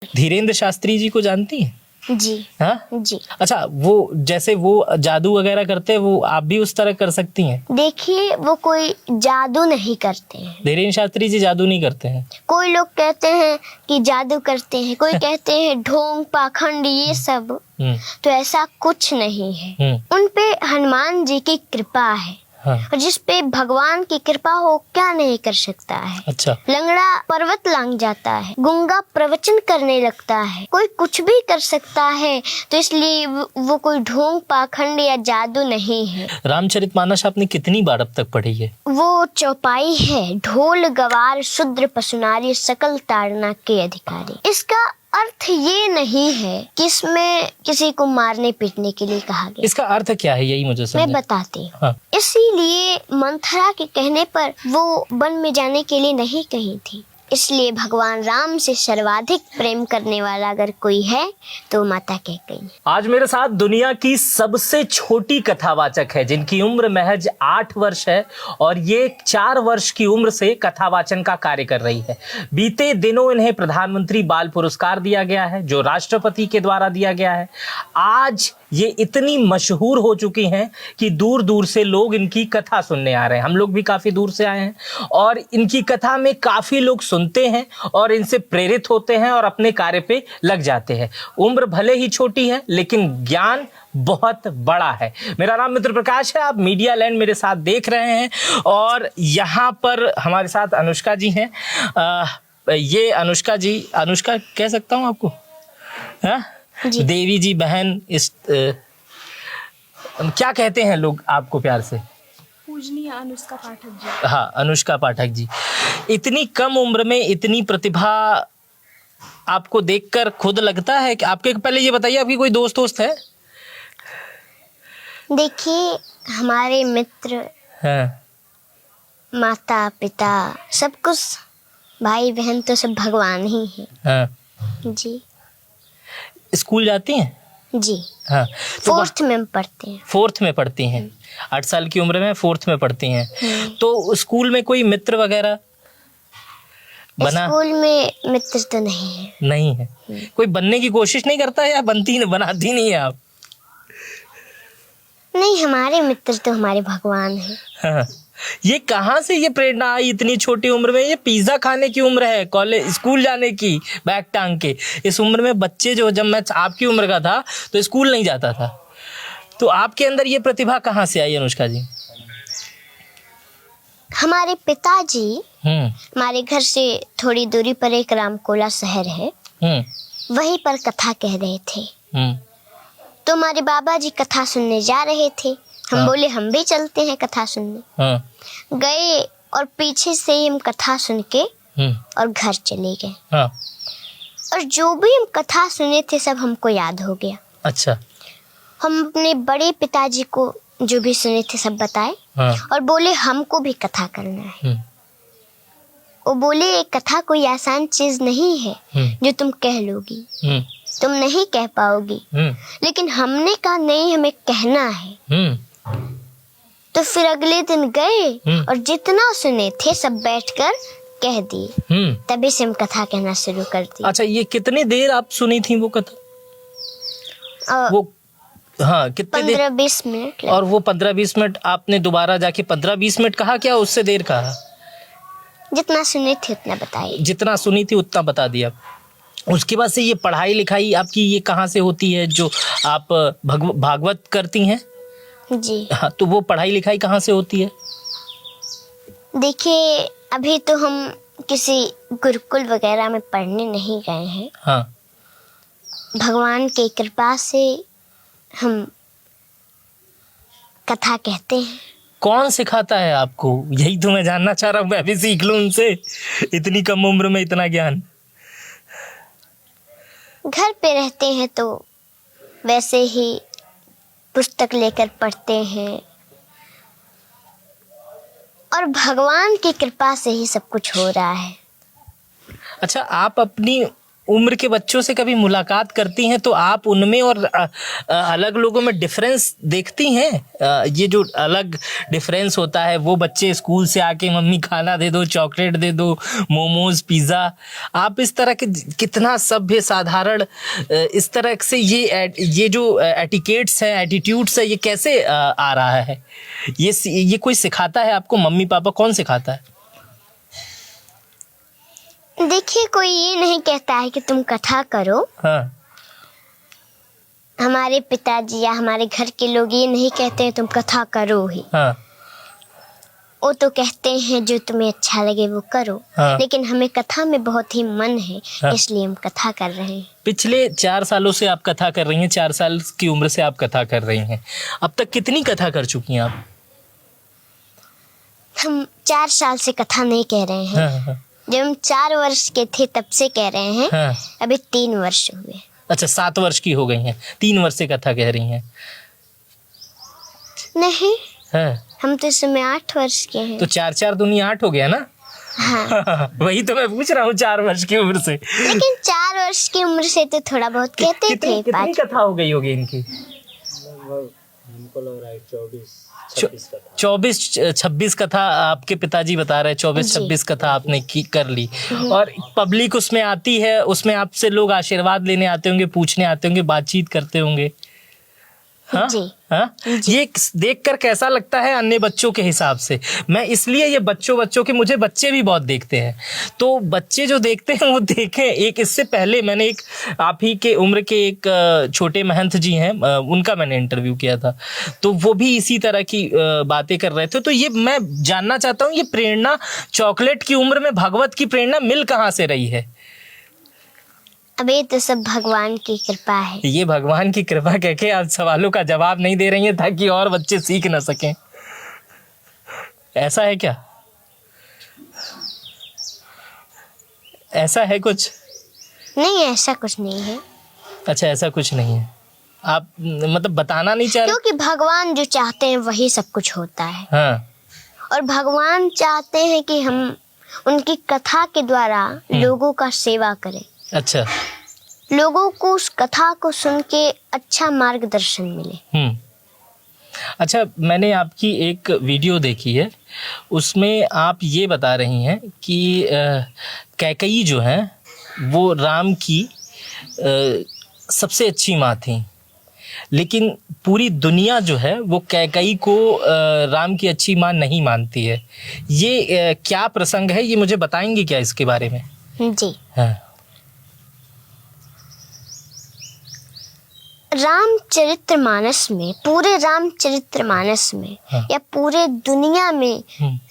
धीरेन्द्र शास्त्री जी को जानती हैं? जी हाँ जी। अच्छा, वो जैसे वो जादू वगैरह करते हैं, वो आप भी उस तरह कर सकती हैं? देखिए, वो कोई जादू नहीं करते हैं। धीरेन्द्र शास्त्री जी जादू नहीं करते हैं? कोई लोग कहते हैं कि जादू करते हैं, कोई कहते हैं ढोंग पाखंड ये सब, तो ऐसा कुछ नहीं है। उन पे हनुमान जी की कृपा है। हाँ। और जिस पे भगवान की कृपा हो क्या नहीं कर सकता है। अच्छा। लंगड़ा पर्वत लांग जाता है, गूंगा प्रवचन करने लगता है, कोई कुछ भी कर सकता है। तो इसलिए वो कोई ढोंग पाखंड या जादू नहीं है। रामचरितमानस आपने कितनी बार अब तक पढ़ी है? वो चौपाई है। ढोल गवार शूद्र पशुनारी सकल ताड़ना के अधिकारी। इसका अर्थ ये नहीं है कि इसमें किसी को मारने पीटने के लिए कहा गया। इसका अर्थ क्या है, यही मुझे समझ। मैं बताती हूँ। हाँ। इसीलिए मंथरा के कहने पर वो वन में जाने के लिए नहीं कही थी। इसलिए भगवान राम से सर्वाधिक प्रेम करने वाला अगर कोई है तो माता कैकेयी। आज मेरे साथ दुनिया की सबसे छोटी कथावाचक है, जिनकी उम्र महज 8 वर्ष है और ये 4 वर्ष की उम्र से कथावाचन का कार्य कर रही है। बीते दिनों इन्हें प्रधानमंत्री बाल पुरस्कार दिया गया है, जो राष्ट्रपति के द्वारा दिया गया है। आज ये इतनी मशहूर हो चुकी हैं कि दूर दूर से लोग इनकी कथा सुनने आ रहे हैं। हम लोग भी काफ़ी दूर से आए हैं और इनकी कथा में काफ़ी लोग सुनते हैं और इनसे प्रेरित होते हैं और अपने कार्य पे लग जाते हैं। उम्र भले ही छोटी है लेकिन ज्ञान बहुत बड़ा है। मेरा नाम मित्र प्रकाश है, आप मीडिया लैंड मेरे साथ देख रहे हैं और यहाँ पर हमारे साथ अनुष्का जी हैं। ये अनुष्का जी, अनुष्का कह सकता हूँ आपको? हाँ, देवी जी, बहन, इस क्या कहते हैं लोग आपको प्यार से? पूजनीय अनुष्का पाठक जी। हाँ, अनुष्का पाठक जी। इतनी कम उम्र में इतनी प्रतिभा आपको देखकर खुद लगता है कि आपके, पहले ये बताइए आपकी कोई दोस्त है? देखिए, हमारे मित्र, हाँ। माता पिता, सब कुछ, भाई बहन तो सब भगवान ही है। हाँ। जी। स्कूल जाती हैं? जी। हाँ। तो 4th में पढ़ते हैं। 4th में पढ़ती हैं? 8 साल की उम्र में 4th में पढ़ती हैं। तो स्कूल में कोई मित्र वगैरह बना? स्कूल में मित्र तो नहीं है। नहीं है। कोई बनने की कोशिश नहीं करता है या बनाती नहीं है आप? नहीं, हमारे मित्र तो हमारे भगवान हैं। हाँ। ये कहाँ से ये प्रेरणा आई इतनी छोटी उम्र में? ये पिज्जा खाने की उम्र है, कॉलेज स्कूल जाने की, बैग टांग के। इस उम्र में बच्चे जो, जब मैं आपकी उम्र का था तो स्कूल नहीं जाता था, तो आपके अंदर ये प्रतिभा कहाँ से आई अनुष्का जी? हमारे पिताजी, हमारे घर से थोड़ी दूरी पर एक रामकोला शहर है, वहीं पर कथा कह रहे थे। तो हमारे बाबा जी कथा सुनने जा रहे थे। हम बोले हम भी चलते हैं कथा सुनने। गए और पीछे से ही हम कथा सुन के और घर चले गए। और जो भी हम कथा सुने थे सब हमको याद हो गया। अच्छा। हम अपने बड़े पिताजी को जो भी सुने थे सब बताए और बोले हमको भी कथा करना है। वो बोले कथा कोई आसान चीज नहीं है जो तुम कह लोगी, तुम नहीं कह पाओगी, लेकिन हमने कहा नहीं, हमें कहना है। तो फिर अगले दिन गए और जितना सुने थे सब बैठकर कह दिए। तभी से हम कथा कहना शुरू कर दी। अच्छा, ये कितनी देर आप सुनी थी वो कथा? वो हाँ, कितने 15-20 मिनट। और वो 15-20 मिनट आपने दोबारा जाके 15-20 मिनट कहा, क्या उससे देर कहा? जितना सुनी थी उतना बताई। जितना सुनी थी उतना बता दिया। उसके बाद से ये पढ़ाई लिखाई आपकी ये कहाँ से होती है, जो आप भागवत करती हैं? जी हाँ, तो वो पढ़ाई लिखाई कहाँ से होती है? देखिए, अभी तो हम किसी गुरुकुल वगैरह में पढ़ने नहीं गए हैं। हाँ। भगवान की कृपा से हम कथा कहते हैं। कौन सिखाता है आपको? यही तो मैं जानना चाह रहा हूँ, मैं भी सीख लूँ उनसे, इतनी कम उम्र में इतना ज्ञान। घर पे रहते हैं तो वैसे ही पुस्तक लेकर पढ़ते हैं और भगवान की कृपा से ही सब कुछ हो रहा है। अच्छा, आप अपनी उम्र के बच्चों से कभी मुलाकात करती हैं तो आप उनमें और अलग लोगों में डिफरेंस देखती हैं? ये जो अलग डिफरेंस होता है, वो बच्चे स्कूल से आके मम्मी खाना दे दो, चॉकलेट दे दो, मोमोज, पिज़्ज़ा, आप इस तरह के कितना सभ्य साधारण इस तरह से ये जो एटिकेट्स हैं, एटीट्यूड्स है, ये कैसे आ रहा है? ये कोई सिखाता है आपको? मम्मी पापा कौन सिखाता है? देखिए, कोई ये नहीं कहता है कि तुम कथा करो। हाँ। हमारे पिताजी या हमारे घर के लोग ये नहीं कहते हैं तुम कथा करो ही। हाँ। वो तो कहते हैं जो तुम्हें अच्छा लगे वो करो। हाँ। लेकिन हमें कथा में बहुत ही मन है। हाँ। इसलिए हम कथा कर रहे हैं। पिछले 4 सालों से आप कथा कर रही हैं, 4 साल की उम्र से आप कथा कर रही हैं। अब तक कितनी कथा कर चुकी हैं आप? हम 4 साल से कथा नहीं कह रहे हैं। हाँ, हाँ, जब हम 4 वर्ष के थे तब से कह रहे हैं। हाँ। अभी 3 वर्ष हुए। अच्छा, 7 वर्ष की हो गई हैं, 3 वर्ष से कथा कह रही हैं। नहीं, हाँ। हम तो इस समय 8 वर्ष के हैं। तो 4 दूनी 8 हो गया ना? हाँ। वही तो मैं पूछ रहा हूँ, 4 वर्ष की उम्र से। लेकिन 4 वर्ष की उम्र से तो थोड़ा बहुत कहते थे। कितनी कथा हो गई होगी इनकी? हमको लग रहा है 24-26 कथा आपके पिताजी बता रहे हैं। 24-26 कथा आपने कर ली, और पब्लिक उसमें आती है, उसमें आपसे लोग आशीर्वाद लेने आते होंगे, पूछने आते होंगे, बातचीत करते होंगे। हाँ? जी। हाँ? ये देखकर कैसा लगता है अन्य बच्चों के हिसाब से? मैं इसलिए ये बच्चों के, मुझे बच्चे भी बहुत देखते हैं, तो बच्चे जो देखते हैं वो देखें। एक इससे पहले मैंने एक आप ही के उम्र के एक छोटे महंत जी हैं, उनका मैंने इंटरव्यू किया था, तो वो भी इसी तरह की बातें कर रहे थे। तो ये मैं जानना चाहता हूँ, ये प्रेरणा चॉकलेट की उम्र में भगवत की प्रेरणा मिल कहाँ से रही है? अब ये तो सब भगवान की कृपा है। ये भगवान की कृपा कह के आप सवालों का जवाब नहीं दे रही हैं ताकि और बच्चे सीख ना सकें, ऐसा है क्या? ऐसा है कुछ? नहीं, ऐसा कुछ नहीं है। अच्छा, ऐसा कुछ नहीं है। आप मतलब बताना नहीं चाह रहे? क्योंकि भगवान जो चाहते हैं वही सब कुछ होता है। हाँ। और भगवान चाहते हैं कि हम उनकी कथा के द्वारा लोगों का सेवा करें। अच्छा। लोगों को उस कथा को सुन के अच्छा मार्गदर्शन मिले। अच्छा, मैंने आपकी एक वीडियो देखी है, उसमें आप ये बता रही हैं कि कैकेयी जो है वो राम की सबसे अच्छी माँ थी, लेकिन पूरी दुनिया जो है वो कैकेयी को राम की अच्छी माँ नहीं मानती है। ये क्या प्रसंग है, ये मुझे बताएंगे क्या इसके बारे में? जी। हाँ। रामचरितमानस में, पूरे रामचरितमानस में, हाँ। या पूरे दुनिया में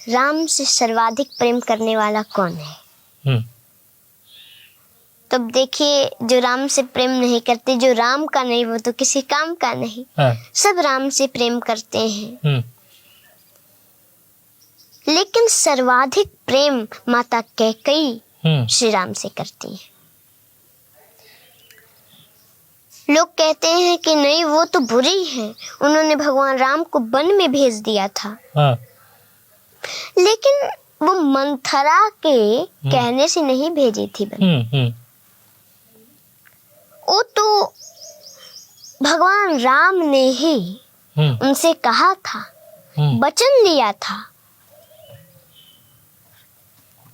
राम से सर्वाधिक प्रेम करने वाला कौन है? तब देखिए, जो राम से प्रेम नहीं करते, जो राम का नहीं, वो तो किसी काम का नहीं। हाँ। सब राम से प्रेम करते हैं। लेकिन सर्वाधिक प्रेम माता कैकेयी श्री राम से करती है। लोग कहते हैं कि नहीं, वो तो बुरी है, उन्होंने भगवान राम को वन में भेज दिया था। हाँ। लेकिन वो मंथरा के कहने से नहीं भेजी थी वन। वो तो भगवान राम ने ही उनसे कहा था, वचन दिया था।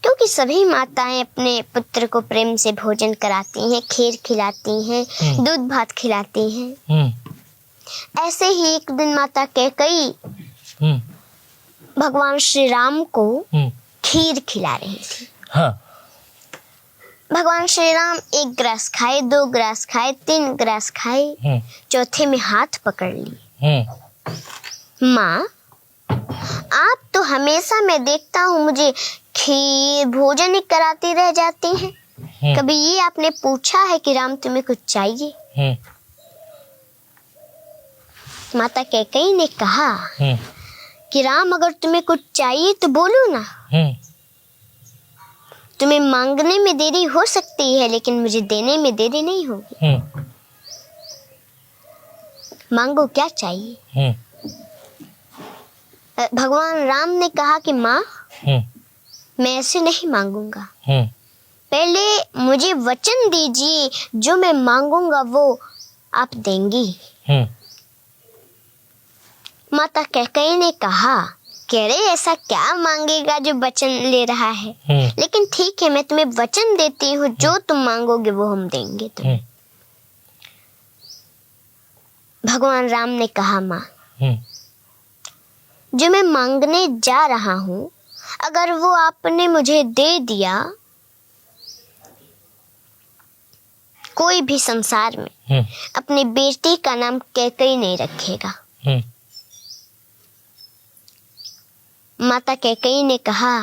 क्योंकि सभी माताएं अपने पुत्र को प्रेम से भोजन कराती हैं, खीर खिलाती हैं, दूध भात खिलाती हैं। ऐसे ही एक दिन माता कैकेयी भगवान श्री राम को खीर खिला रही थी। हाँ। भगवान श्री राम 1 ग्रास खाए, 2 ग्रास खाए, 3 ग्रास खाए, चौथे में हाथ पकड़ ली। माँ, आप तो हमेशा, मैं देखता हूँ, मुझे खीर भोजन ही कराती रह जाती हैं। कभी ये आपने पूछा है कि राम तुम्हें कुछ चाहिए? माता कैकेयी ने कहा कि राम, अगर तुम्हें कुछ चाहिए तो बोलो ना। तुम्हें मांगने में देरी हो सकती है, लेकिन मुझे देने में देरी नहीं होगी। मांगो, क्या चाहिए? भगवान राम ने कहा कि माँ, मैं ऐसे नहीं मांगूंगा, पहले मुझे वचन दीजिए, जो मैं मांगूंगा वो आप देंगी। माता कैकेयी ने कहा, कह रहे ऐसा क्या मांगेगा जो वचन ले रहा है, लेकिन ठीक है, मैं तुम्हें वचन देती हूँ, जो तुम मांगोगे वो हम देंगे तुम्हें। भगवान राम ने कहा, माँ जो मैं मांगने जा रहा हूँ, अगर वो आपने मुझे दे दिया, कोई भी संसार में अपनी बेटी का नाम कैकेयी नहीं रखेगा। माता कैकेयी ने कहा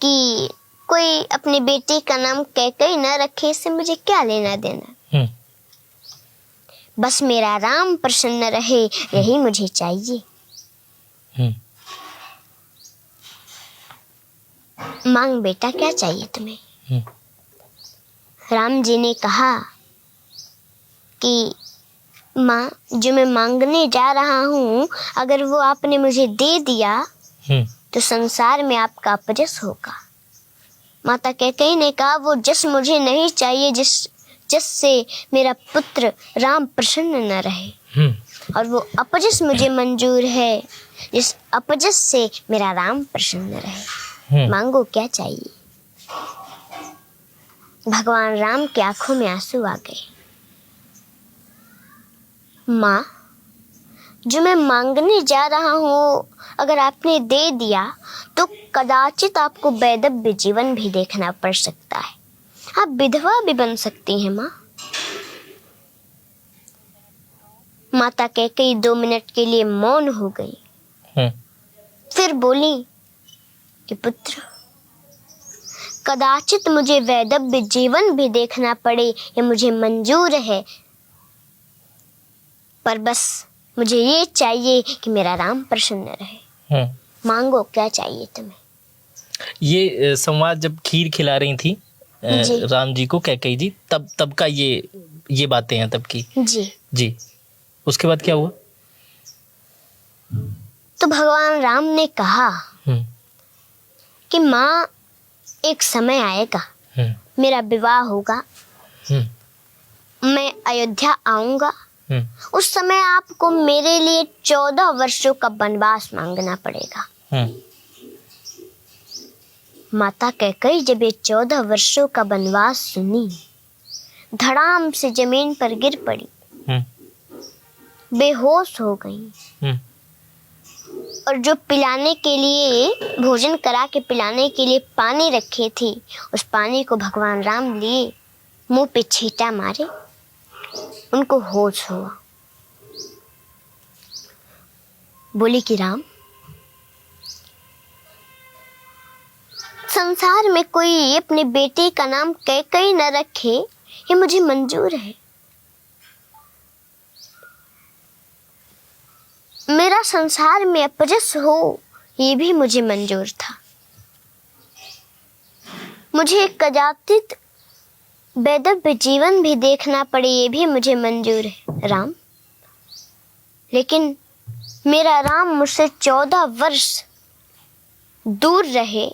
कि कोई अपनी बेटी का नाम कैकेयी न रखे, इससे मुझे क्या लेना देना, बस मेरा राम प्रसन्न रहे, यही मुझे चाहिए। मांग बेटा, क्या चाहिए तुम्हें? राम जी ने कहा कि माँ, जो मैं मांगने जा रहा हूँ, अगर वो आपने मुझे दे दिया तो संसार में आपका अपयश होगा। माता कैकेयी ने कहा, वो जस मुझे नहीं चाहिए जिससे मेरा पुत्र राम प्रसन्न न रहे, और वो अपयश मुझे मंजूर है, जिस अपयश से मेरा राम प्रसन्न रहे। मांगो, क्या चाहिए? भगवान राम की आंखों में आंसू आ गए। माँ, जो मैं मांगने जा रहा हूँ, अगर आपने दे दिया तो कदाचित आपको वैधव्य जीवन भी देखना पड़ सकता है, आप विधवा भी बन सकती हैं। माँ, माता कैकेयी 2 मिनट के लिए मौन हो गई, फिर बोली कि पुत्र, कदाचित मुझे वैधव्य जीवन भी देखना पड़े, ये मुझे मंजूर है, पर बस मुझे ये चाहिए कि मेरा राम प्रसन्न रहे। मांगो, क्या चाहिए तुम्हें? ये संवाद जब खीर खिला रही थी राम जी को कैकेयी जी, तब का ये बातें हैं तब की। जी। उसके बाद क्या हुआ? तो भगवान राम ने कहा कि माँ, एक समय आएगा, मेरा विवाह होगा, मैं अयोध्या आऊंगा, उस समय आपको मेरे लिए 14 वर्षों का वनवास मांगना पड़ेगा। माता कैकेयी जब ये 14 वर्षों का वनवास सुनी, धड़ाम से जमीन पर गिर पड़ी, बेहोश हो गई, और जो पिलाने के लिए, भोजन करा के पिलाने के लिए पानी रखे थी, उस पानी को भगवान राम लिए, मुंह पे छींटा मारे, उनको होश हुआ। बोली कि राम, संसार में कोई अपने बेटे का नाम कैकेयी न रखे, ये मुझे मंजूर है। मेरा संसार में अपयश हो, ये भी मुझे मंजूर था। मुझे कदाचित वैधव्य जीवन भी देखना पड़े, ये भी मुझे मंजूर है राम, लेकिन मेरा राम मुझसे 14 वर्ष दूर रहे,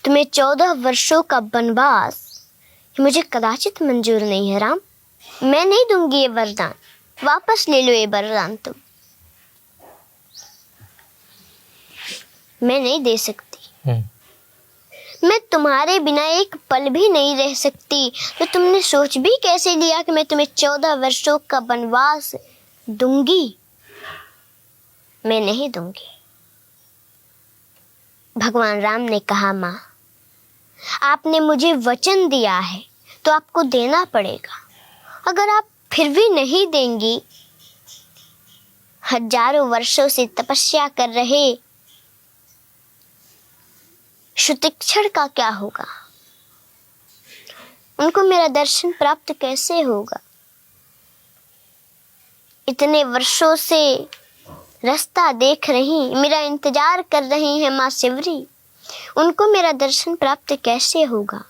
तुम्हें 14 वर्षों का वनवास मुझे कदाचित मंजूर नहीं है। राम, मैं नहीं दूंगी ये वरदान, वापस ले लो ये वरदान तुम, मैं नहीं दे सकती। मैं तुम्हारे बिना एक पल भी नहीं रह सकती, तो तुमने सोच भी कैसे लिया कि मैं तुम्हें 14 वर्षों का वनवास दूंगी? मैं नहीं दूंगी। भगवान राम ने कहा, माँ, आपने मुझे वचन दिया है तो आपको देना पड़ेगा। अगर आप फिर भी नहीं देंगी, हजारों वर्षों से तपस्या कर रहे शुतिक्षण का क्या होगा? उनको मेरा दर्शन प्राप्त कैसे होगा? इतने वर्षों से रास्ता देख रही, मेरा इंतजार कर रही है माँ शिवरी, उनको मेरा दर्शन प्राप्त कैसे होगा?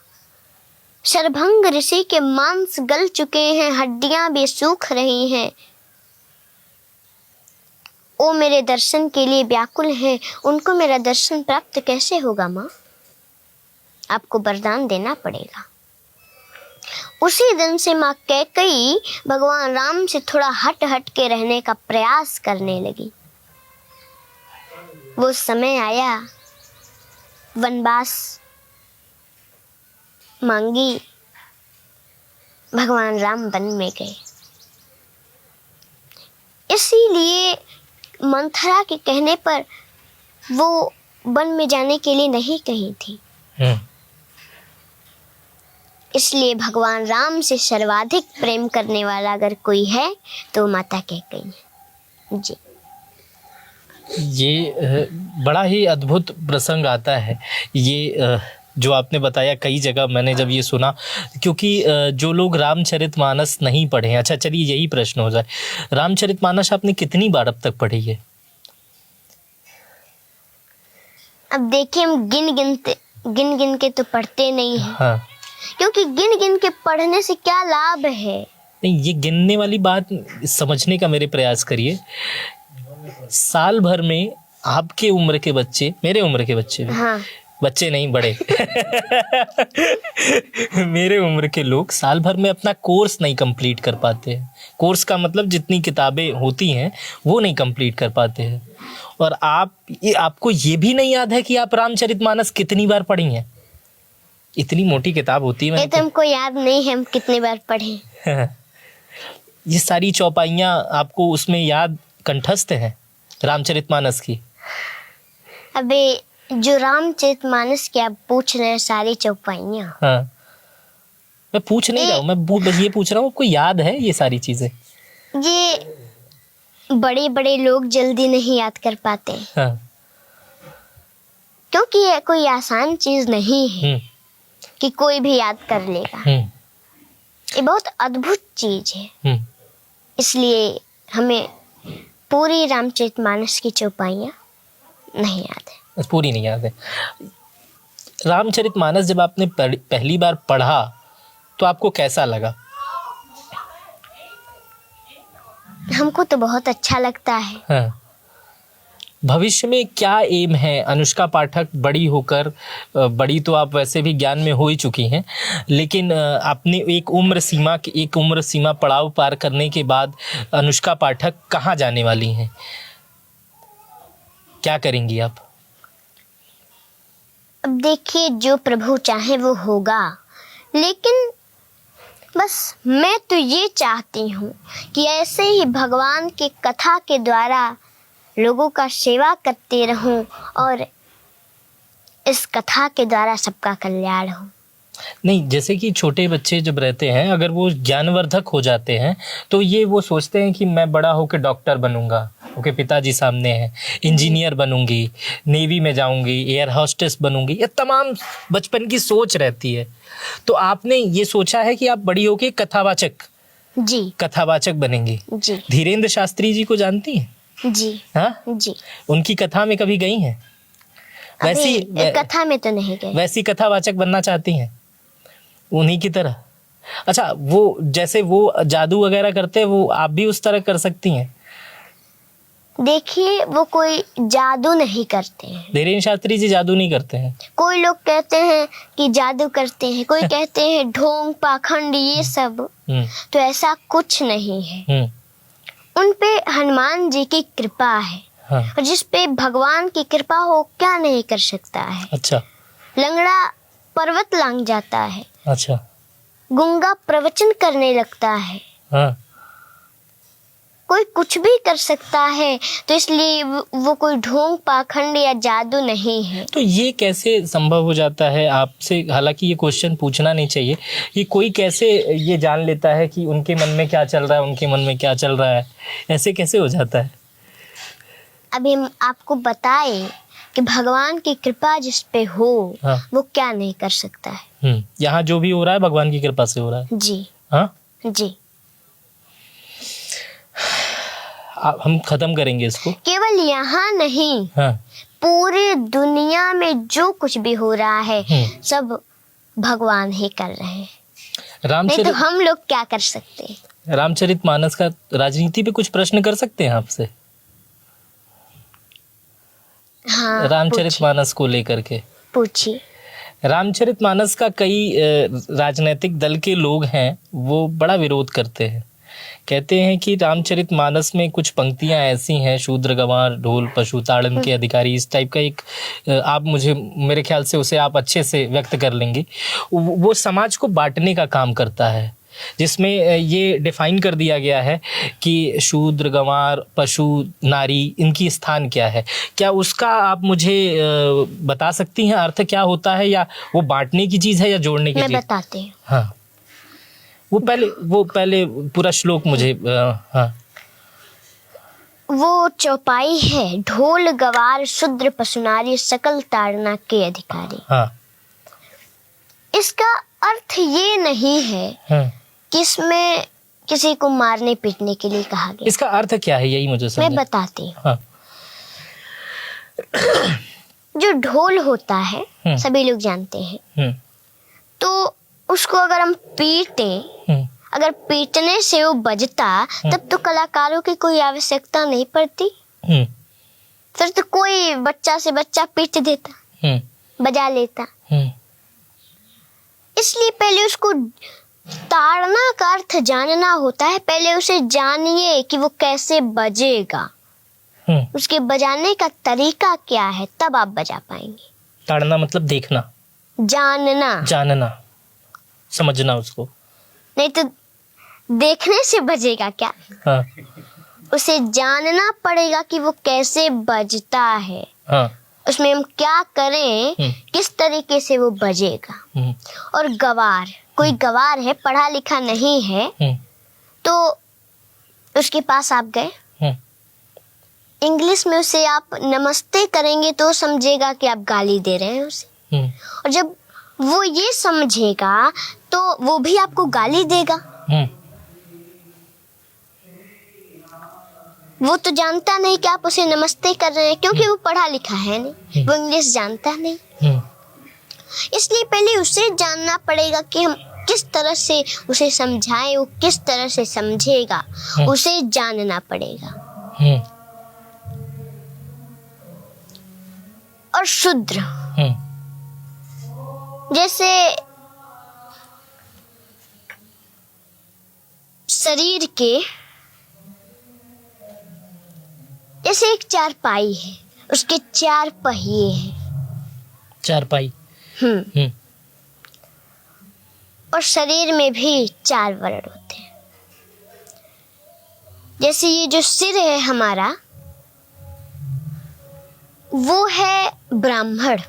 शरभंग ऋषि के मांस गल चुके हैं, हड्डियां भी सूख रही हैं, वो मेरे दर्शन के लिए व्याकुल हैं, उनको मेरा दर्शन प्राप्त कैसे होगा माँ? आपको वरदान देना पड़ेगा। उसी दिन से माँ कैकेयी भगवान राम से थोड़ा हट हट के रहने का प्रयास करने लगी। वो समय आया, वनवास मांगी, भगवान राम वन में गए। इसीलिए मंथरा के कहने पर वो वन में जाने के लिए नहीं कही थी। इसलिए भगवान राम से सर्वाधिक प्रेम करने वाला अगर कोई है तो माता कैकेयी है। जी, ये बड़ा ही अद्भुत प्रसंग आता है। ये जो आपने बताया, कई जगह मैंने जब ये सुना, क्योंकि जो लोग रामचरितमानस नहीं पढ़े हैं, अच्छा चलिए यही प्रश्न हो जाए, रामचरितमानस आपने कितनी बार अब तक पढ़ी है? अब देखिए, हम गिन गिन के तो पढ़ते नहीं हैं। हाँ, क्योंकि गिन गिन के पढ़ने से क्या लाभ है? नहीं, ये गिनने वाली बात समझने का मेरे प्रयास करिए। साल भर में आपके उम्र के बच्चे, मेरे उम्र के बच्चे भी, हाँ, बच्चे नहीं बड़े मेरे उम्र के लोग साल भर में अपना कोर्स नहीं कंप्लीट कर पाते हैं। कोर्स का मतलब जितनी किताबें होती हैं वो नहीं कंप्लीट कर पाते हैं। और आपको ये भी नहीं याद है कि आप रामचरितमानस कितनी बार पढ़ी हैं? इतनी मोटी किताब होती है। ये तो हमको याद नहीं है हम कितनी बार पढ़े। ये सारी चौपाइयाँ आपको उसमें याद, कंठस्थ हैं रामचरितमानस की? अबे, जो रामचरितमानस की आप पूछ रहे हैं सारी चौपाइयाँ, हाँ, मैं पूछ नहीं रहा हूँ, मैं बस ये पूछ रहा हूँ आपको याद है ये सारी चीजें? ये बड़े बड़े लोग जल्दी नहीं याद कर पाते। हाँ। क्योंकि ये कोई आसान चीज नहीं है कि कोई भी याद कर लेगा। ये बहुत अद्भुत चीज है। इसलिए हमें पूरी रामचरितमानस की चौपाइयाँ नहीं याद है। पूरी नहीं याद है। रामचरितमानस जब आपने पहली बार पढ़ा तो आपको कैसा लगा? हमको तो बहुत अच्छा लगता है। हाँ। भविष्य में क्या एम है? अनुष्का पाठक बड़ी होकर, बड़ी तो आप वैसे भी ज्ञान में हो ही चुकी हैं, लेकिन आपने एक उम्र सीमा पड़ाव पार करने के बाद अनुष्का पाठक कहाँ जाने वाली हैं? क्या करेंगी आप? अब देखिए, जो प्रभु चाहे वो होगा, लेकिन बस मैं तो ये चाहती हूँ कि ऐसे ही भगवान की कथा के द्वारा लोगों का सेवा करते रहूं और इस कथा के द्वारा सबका कल्याण हो। नहीं, जैसे कि छोटे बच्चे जब रहते हैं, अगर वो ज्ञानवर्धक हो जाते हैं तो ये वो सोचते हैं कि मैं बड़ा होकर डॉक्टर बनूंगा, ओके, पिताजी सामने हैं, इंजीनियर बनूंगी, नेवी में जाऊंगी, एयर होस्टेस बनूंगी, ये तमाम बचपन की सोच रहती है। तो आपने ये सोचा है कि आप बड़ी होकर कथावाचक बनेंगी। जी। धीरेन्द्र शास्त्री जी को जानती हैं? जी। हाँ जी। उनकी कथा में कभी गई हैं? वैसी कथा में तो नहीं गई। वैसी कथावाचक बनना चाहती हैं उन्हीं की तरह? अच्छा, वो जैसे वो जादू वगैरह करते हैं, वो आप भी उस तरह कर सकती हैं? देखिए, वो कोई जादू नहीं करते हैं। धीरेन्द्र शास्त्री जी जादू नहीं करते हैं। कोई लोग कहते हैं कि जादू करते हैं, कोई कहते हैं ढोंग पाखंड, ये सब, तो ऐसा कुछ नहीं है। उन पे हनुमान जी की कृपा है। हाँ। और जिस पे भगवान की कृपा हो, क्या नहीं कर सकता है। अच्छा। लंगड़ा पर्वत लांग जाता है। अच्छा। गूंगा प्रवचन करने लगता है। हाँ। कोई कुछ भी कर सकता है, तो इसलिए वो कोई ढोंग पाखंड या जादू नहीं है। तो ये कैसे संभव हो जाता है आपसे? हालांकि ये क्वेश्चन पूछना नहीं चाहिए, ये कोई कैसे ये जान लेता है कि उनके मन में क्या चल रहा है, उनके मन में क्या चल रहा है? ऐसे कैसे हो जाता है? अभी हम आपको बताए कि भगवान की कृपा जिस पे हो, हाँ। वो क्या नहीं कर सकता है। यहाँ जो भी हो रहा है भगवान की कृपा से हो रहा है। जी। हाँ जी। हम खत्म करेंगे इसको। केवल यहाँ नहीं, हाँ। पूरी दुनिया में जो कुछ भी हो रहा है सब भगवान ही कर रहे हैं। नहीं तो हम लोग क्या कर सकते हैं? रामचरितमानस का राजनीति पे कुछ प्रश्न कर सकते हैं आपसे? हाँ, रामचरितमानस को लेकर के पूछिए। रामचरितमानस का कई राजनीतिक दल के लोग हैं वो बड़ा विरोध करते हैं, कहते हैं कि रामचरितमानस में कुछ पंक्तियां ऐसी हैं, शूद्र गंवार ढोल पशु ताड़न के अधिकारी, इस टाइप का एक आप मुझे मेरे ख्याल से उसे आप अच्छे से व्यक्त कर लेंगे, वो समाज को बांटने का काम करता है, जिसमें ये डिफाइन कर दिया गया है कि शूद्र गंवार पशु नारी इनकी स्थान क्या है। क्या उसका आप मुझे बता सकती हैं अर्थ क्या होता है, या वो बांटने की चीज़ है या जोड़ने की चीज़? मैं बताती हूँ। हाँ, वो पहले पूरा श्लोक मुझे हाँ। वो चौपाई है, ढोल गवार शूद्र पशुनारी सकल ताड़ना के अधिकारी। हाँ। इसका अर्थ ये नहीं है हाँ। कि इसमें किसी को मारने पीटने के लिए कहा गया। इसका अर्थ क्या है यही मुझे समझ। मैं बताती हूँ। हाँ। जो ढोल होता है सभी लोग जानते हैं, तो उसको अगर हम पीटे, अगर पीटने से वो बजता तब तो कलाकारों की कोई आवश्यकता नहीं पड़ती, फिर तो कोई बच्चा से बच्चा पीट देता, बजा लेता। इसलिए पहले उसको ताड़ना का अर्थ जानना होता है, पहले उसे जानिए कि वो कैसे बजेगा, उसके बजाने का तरीका क्या है, तब आप बजा पाएंगे। ताड़ना मतलब देखना, जानना, समझना उसको, नहीं तो देखने से बजेगा क्या। हाँ। उसे जानना पड़ेगा कि वो कैसे बजता है। हाँ। उसमें हम क्या करें, किस तरीके से वो बजेगा। और गवार, कोई गवार है पढ़ा लिखा नहीं है, तो उसके पास आप गए, इंग्लिश में उसे आप नमस्ते करेंगे तो समझेगा कि आप गाली दे रहे हैं उसे, और जब वो ये समझेगा तो वो भी आपको गाली देगा। वो तो जानता नहीं कि आप उसे नमस्ते कर रहे हैं, क्योंकि वो पढ़ा लिखा है नहीं, वो इंग्लिश जानता नहीं। इसलिए पहले उसे जानना पड़ेगा कि हम किस तरह से उसे समझाएं, वो किस तरह से समझेगा, उसे जानना पड़ेगा। और शूद्र, जैसे शरीर के, जैसे एक चारपाई है, उसके 4 पहिए हैं। चारपाई। और शरीर में भी 4 वर्ण होते हैं। जैसे ये जो सिर है हमारा, वो है ब्राह्मण,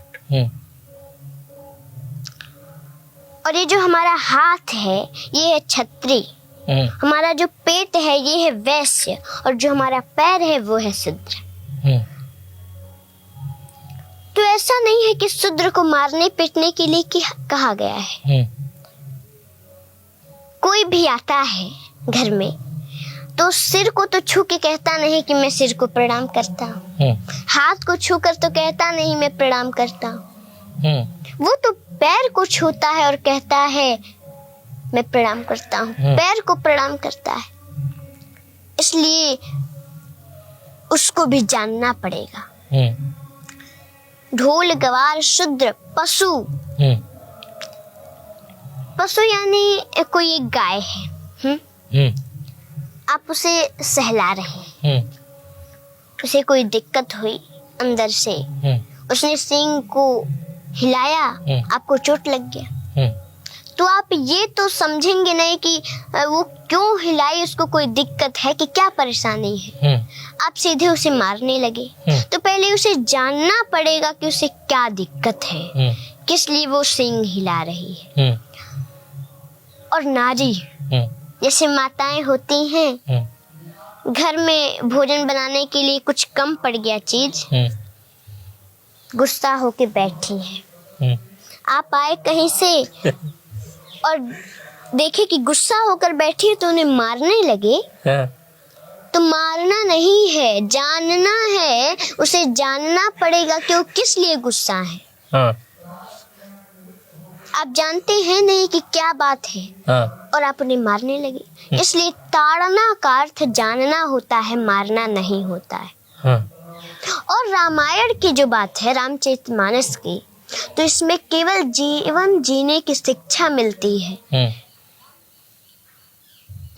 और ये जो हमारा हाथ है ये है क्षत्रिय, हमारा जो पेट है ये है वैश्य, और जो हमारा पैर है वो है शूद्र। तो ऐसा नहीं है कि शूद्र को मारने पीटने के लिए कहा गया है। कोई भी आता है घर में तो सिर को तो छू के कहता नहीं कि मैं सिर को प्रणाम करता हूँ, हाथ को छू कर तो कहता नहीं मैं प्रणाम करता हूँ, वो तो पैर को छूता है और कहता है मैं प्रणाम करता हूँ, पैर को प्रणाम करता है। इसलिए उसको भी जानना पड़ेगा। ढोल गवार शूद्र पशु, पशु यानी कोई एक गाय है, आप उसे सहला रहे हैं, उसे कोई दिक्कत हुई अंदर से, उसने सींग को हिलाया, आपको चोट लग गया, तो आप ये तो समझेंगे नहीं कि वो क्यों हिलाई, उसको कोई दिक्कत है कि क्या परेशानी है, आप सीधे उसे मारने लगे। तो पहले उसे जानना पड़ेगा कि उसे क्या दिक्कत है, किस लिए वो सींग हिला रही है। और नारी, जैसे माताएं होती हैं, घर में भोजन बनाने के लिए कुछ कम पड़ गया चीज, गुस्सा होके बैठी है, आप आए कहीं से और देखे कि गुस्सा होकर बैठी है तो उन्हें मारने लगे, तो मारना नहीं है, जानना है, उसे जानना पड़ेगा कि वो किस लिए गुस्सा है। आप जानते हैं नहीं कि क्या बात है, और आप उन्हें मारने लगे। इसलिए ताड़ना का अर्थ जानना होता है, मारना नहीं होता है। और रामायण की जो बात है, रामचरितमानस की, तो इसमें केवल जीवन जीने की शिक्षा मिलती है।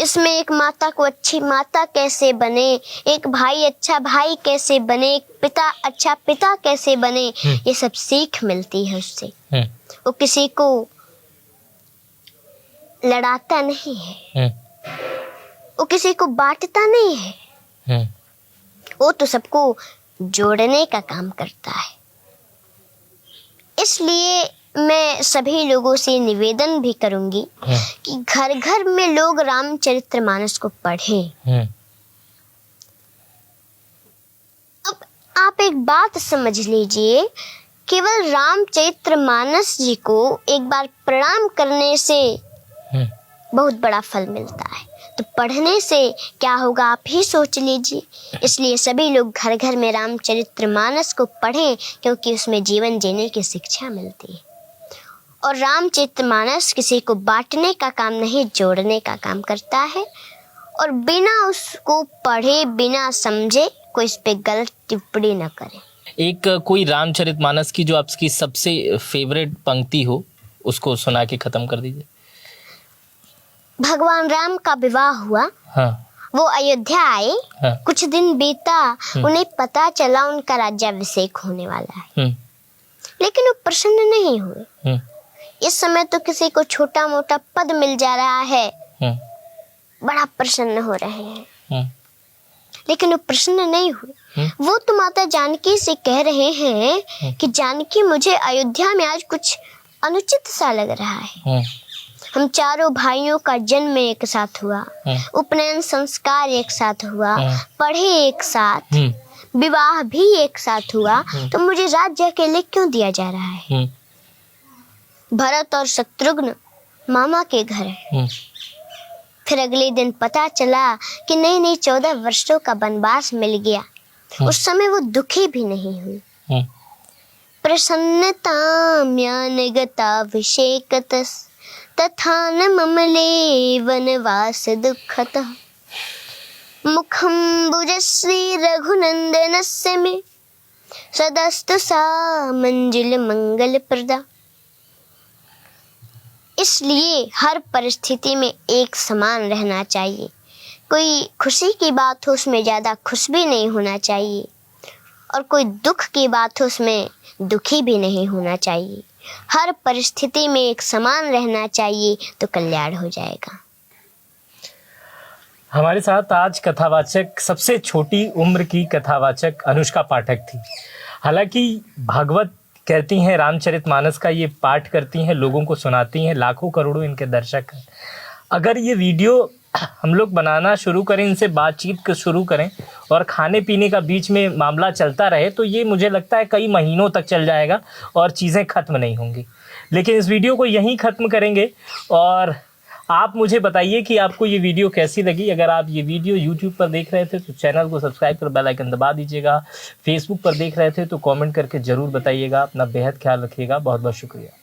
इसमें एक माता को अच्छी माता कैसे बने, एक भाई अच्छा भाई कैसे बने, एक पिता अच्छा पिता कैसे बने, ये सब सीख मिलती है उससे। वो किसी को लड़ाता नहीं है, वो किसी को बांटता नहीं है, वो तो सबको जोड़ने का काम करता है। इसलिए मैं सभी लोगों से निवेदन भी करूंगी कि घर घर में लोग रामचरितमानस को पढ़ें। अब आप एक बात समझ लीजिए, केवल रामचरितमानस जी को एक बार प्रणाम करने से बहुत बड़ा फल मिलता है, तो पढ़ने से क्या होगा आप ही सोच लीजिए। इसलिए सभी लोग घर घर में रामचरितमानस को पढ़ें, क्योंकि उसमें जीवन जीने की शिक्षा मिलती है। और रामचरितमानस किसी को बांटने का काम नहीं, जोड़ने का काम करता है। और बिना उसको पढ़े, बिना समझे कोई इस पे गलत टिप्पणी न करे। एक कोई रामचरितमानस की जो आपकी सबसे फेवरेट पंक्ति हो, उसको सुना के खत्म कर दीजिए। भगवान राम का विवाह हुआ, वो अयोध्या आए, कुछ दिन बीता, उन्हें पता चला उनका राज्याभिषेक होने वाला है, लेकिन वो प्रसन्न नहीं हुए। इस समय तो किसी को छोटा मोटा पद मिल जा रहा है, बड़ा प्रसन्न हो रहे हैं, लेकिन वो प्रसन्न नहीं हुए। वो तो माता जानकी से कह रहे हैं कि जानकी मुझे अयोध्या में आज कुछ अनुचित सा लग रहा है। हम चारों भाइयों का जन्म एक साथ हुआ, उपनयन संस्कार एक साथ हुआ, पढ़े एक साथ, विवाह भी एक साथ हुआ, तो मुझे राज्य अकेले क्यों दिया जा रहा है? भरत और शत्रुघ्न मामा के घर है। फिर अगले दिन पता चला कि नहीं 14 वर्षों का वनवास मिल गया। उस समय वो दुखी भी नहीं हुई। प्रसन्नता ज्ञानगताभिषेकतस् तथा न ममले वनवास दुःखतः मुखं भुजश्री रघुनंदनस्य मे सदस्तु सा मंजुल मंगल प्रदा। इसलिए हर परिस्थिति में एक समान रहना चाहिए। कोई खुशी की बात हो उसमें ज़्यादा खुश भी नहीं होना चाहिए, और कोई दुख की बात हो उसमें दुखी भी नहीं होना चाहिए। हर परिस्थिति में एक समान रहना चाहिए, तो कल्याण हो जाएगा। हमारे साथ आज कथावाचक, सबसे छोटी उम्र की कथावाचक अनुष्का पाठक थी। हालांकि भागवत कहती हैं, रामचरितमानस का ये पाठ करती हैं, लोगों को सुनाती हैं, लाखों करोड़ों इनके दर्शक हैं। अगर ये वीडियो हम लोग बनाना शुरू करें, इनसे बातचीत शुरू करें और खाने पीने का बीच में मामला चलता रहे, तो ये मुझे लगता है कई महीनों तक चल जाएगा और चीज़ें ख़त्म नहीं होंगी। लेकिन इस वीडियो को यहीं ख़त्म करेंगे। और आप मुझे बताइए कि आपको ये वीडियो कैसी लगी। अगर आप ये वीडियो यूट्यूब पर देख रहे थे तो चैनल को सब्सक्राइब कर बेल आइकन दबा दीजिएगा। फेसबुक पर देख रहे थे तो कमेंट करके ज़रूर बताइएगा। अपना बेहद ख्याल रखिएगा। बहुत बहुत शुक्रिया।